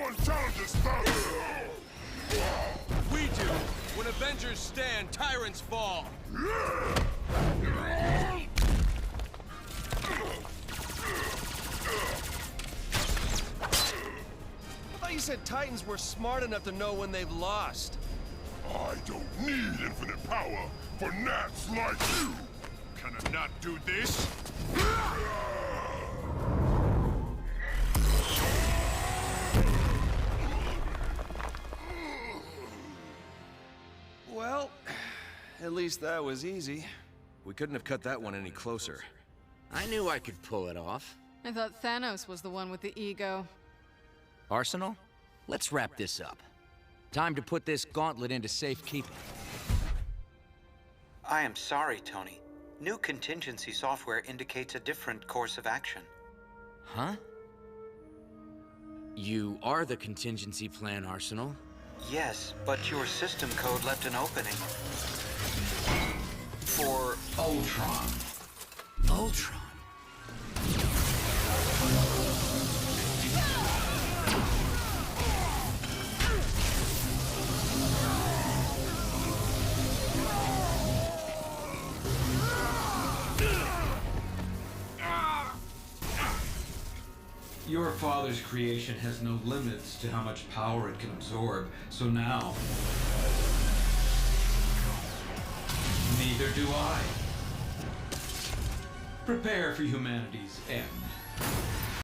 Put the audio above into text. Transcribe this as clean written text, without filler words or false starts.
one challenges Thanos! We do. When Avengers stand, tyrants fall. I thought you said Titans were smart enough to know when they've lost. I don't need infinite power for gnats like you! Can I not do this? Well, at least that was easy. We couldn't have cut that one any closer. I knew I could pull it off. I thought Thanos was the one with the ego. Arsenal, let's wrap this up. Time to put this gauntlet into safekeeping. I am sorry, Tony. New contingency software indicates a different course of action. Huh? You are the contingency plan, Arsenal. Yes, but your system code left an opening. For Ultron. Ultron? Your father's creation has no limits to how much power it can absorb, so now... neither do I. Prepare for humanity's end.